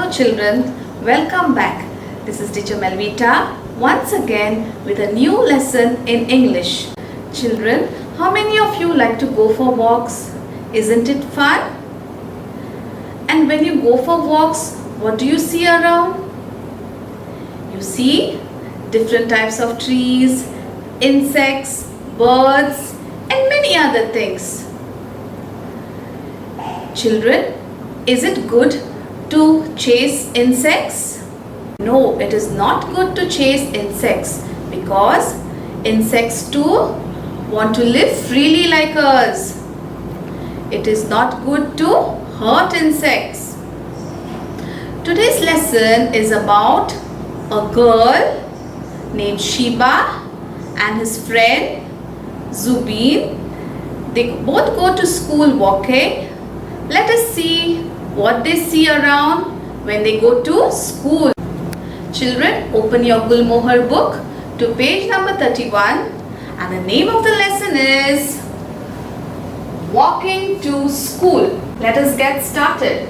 Hello children, welcome back. This is teacher Melvita once again with a new lesson in English. Children, how many of you like to go for walks? Isn't it fun? And when you go for walks, what do you see around? You see different types of trees, insects, birds and many other things. Children, is it good to chase insects? No, it is not good to chase insects because insects too want to live freely like us. It is not good to hurt insects. Today's lesson is about a girl named Sheba and his friend Zubin. They both go to school walking. Let us see what they see around when they go to school. Children, open your Gulmohar book to page number 31 and the name of the lesson is Walking to School. Let us get started.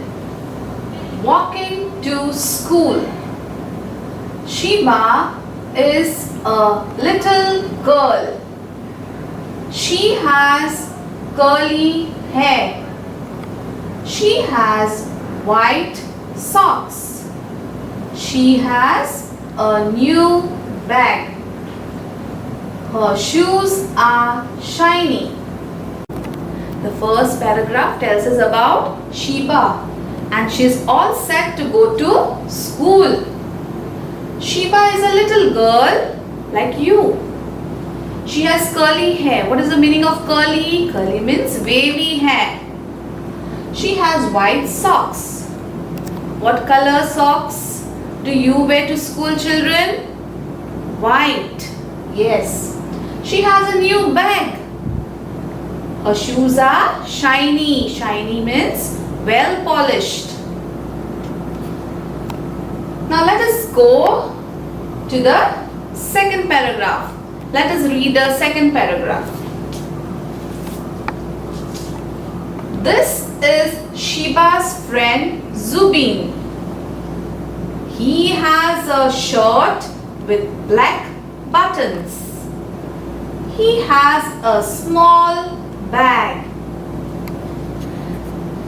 Walking to school. Sheba is a little girl. She has curly hair. She has white socks. She has a new bag. Her shoes are shiny. The first paragraph tells us about Sheba and she is all set to go to school. Sheba is a little girl like you. She has curly hair. What is the meaning of curly? Curly means wavy hair. She has white socks. What color socks do you wear to school, children? White. Yes. She has a new bag. Her shoes are shiny. Shiny means well polished. Now let us go to the second paragraph. Let us read the second paragraph. This is Sheba's friend Zubin. He has a shirt with black buttons. He has a small bag.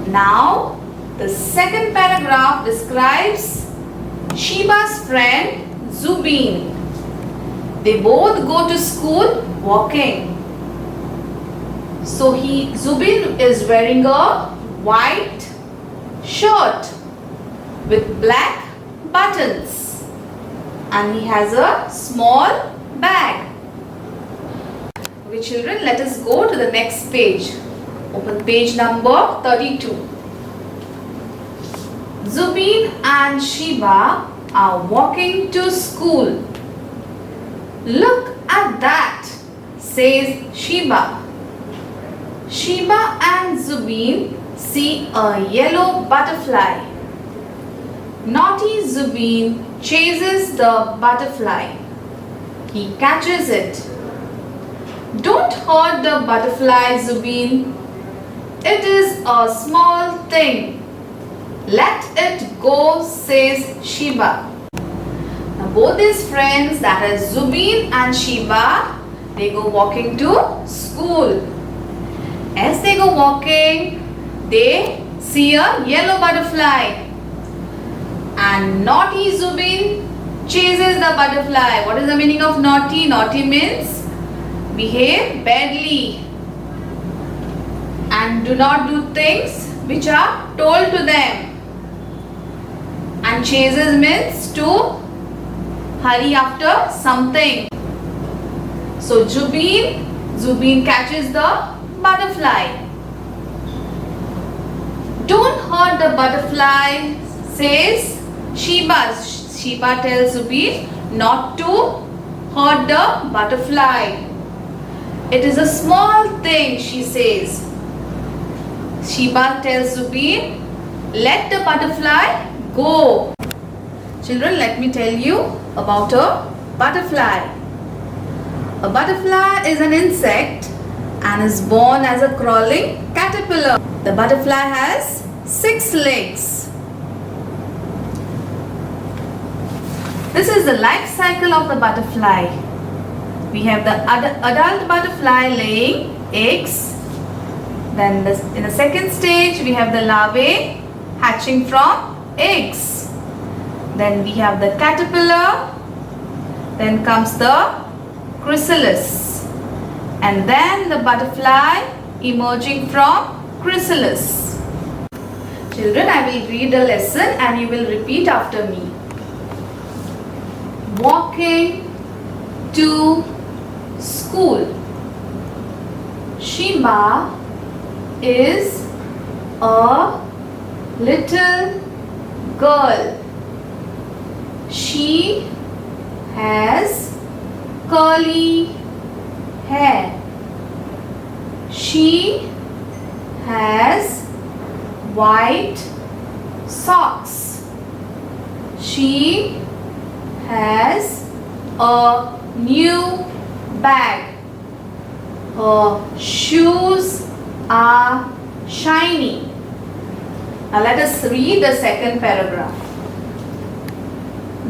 Now, the second paragraph describes Sheba's friend Zubin. They both go to school walking. So Zubin is wearing a white shirt with black buttons and he has a small bag. Okay children, let us go to the next page. Open page number 32. Zubin and Sheba are walking to school. Look at that, says Sheba. Sheba and Zubin see a yellow butterfly. Naughty Zubin chases the butterfly. He catches it. Don't hurt the butterfly, Zubin. It is a small thing. Let it go, says Sheba. Now both these friends, that is Zubin and Sheba, they go walking to school. As they go walking, they see a yellow butterfly. And naughty Zubin chases the butterfly. What is the meaning of naughty? Naughty means behave badly and do not do things which are told to them. And chases means to hurry after something. So Zubin catches the butterfly. Don't hurt the butterfly, says Sheba. Sheba tells Zubin not to hurt the butterfly. It is a small thing, she says. Sheba tells Zubin, let the butterfly go. Children, let me tell you about a butterfly. A butterfly is an insect and is born as a crawling caterpillar. The butterfly has 6 legs. This is the life cycle of the butterfly. We have the adult butterfly laying eggs. Then in the second stage we have the larvae hatching from eggs. Then we have the caterpillar. Then comes the chrysalis. And then the butterfly emerging from chrysalis. Children, I will read a lesson and you will repeat after me. Walking to school. Sheba is a little girl. She has curly hair. She has white socks. She has a new bag. Her shoes are shiny. Now let us read the second paragraph.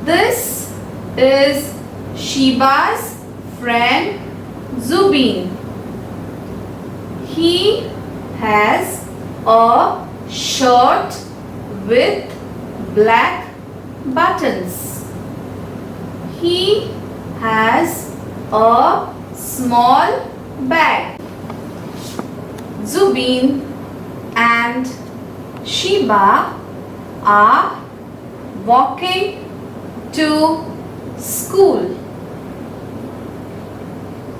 This is Sheba's friend Zubin. He has a shirt with black buttons. He has a small bag. Zubin and Sheba are walking to school.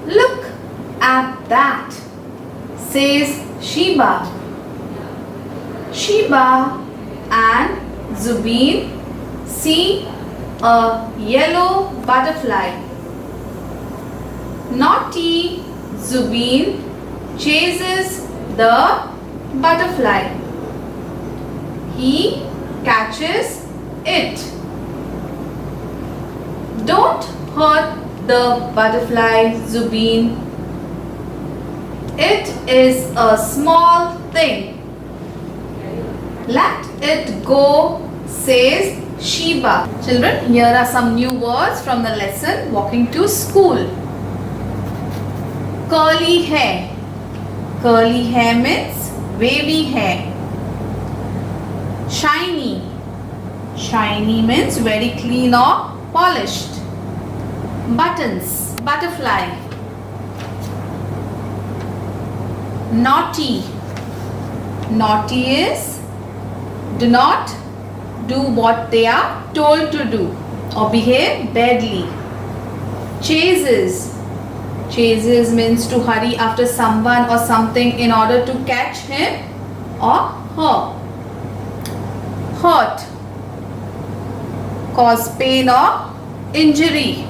Look at that, says Sheba. Sheba and Zubin see a yellow butterfly. Naughty Zubin chases the butterfly. He catches it. Don't hurt the butterfly, Zubin. It is a small thing. Let it go, says Sheba. Children, here are some new words from the lesson Walking to School. Curly hair. Curly hair means wavy hair. Shiny. Shiny means very clean or polished. Buttons. Butterfly. Naughty. Naughty is do not do what they are told to do or behave badly. Chases. Chases means to hurry after someone or something in order to catch him or her. Hurt. Cause pain or injury.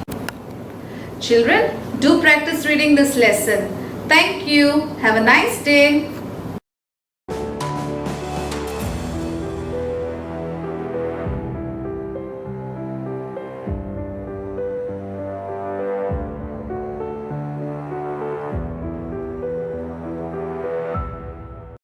Children, do practice reading this lesson. Thank you. Have a nice day.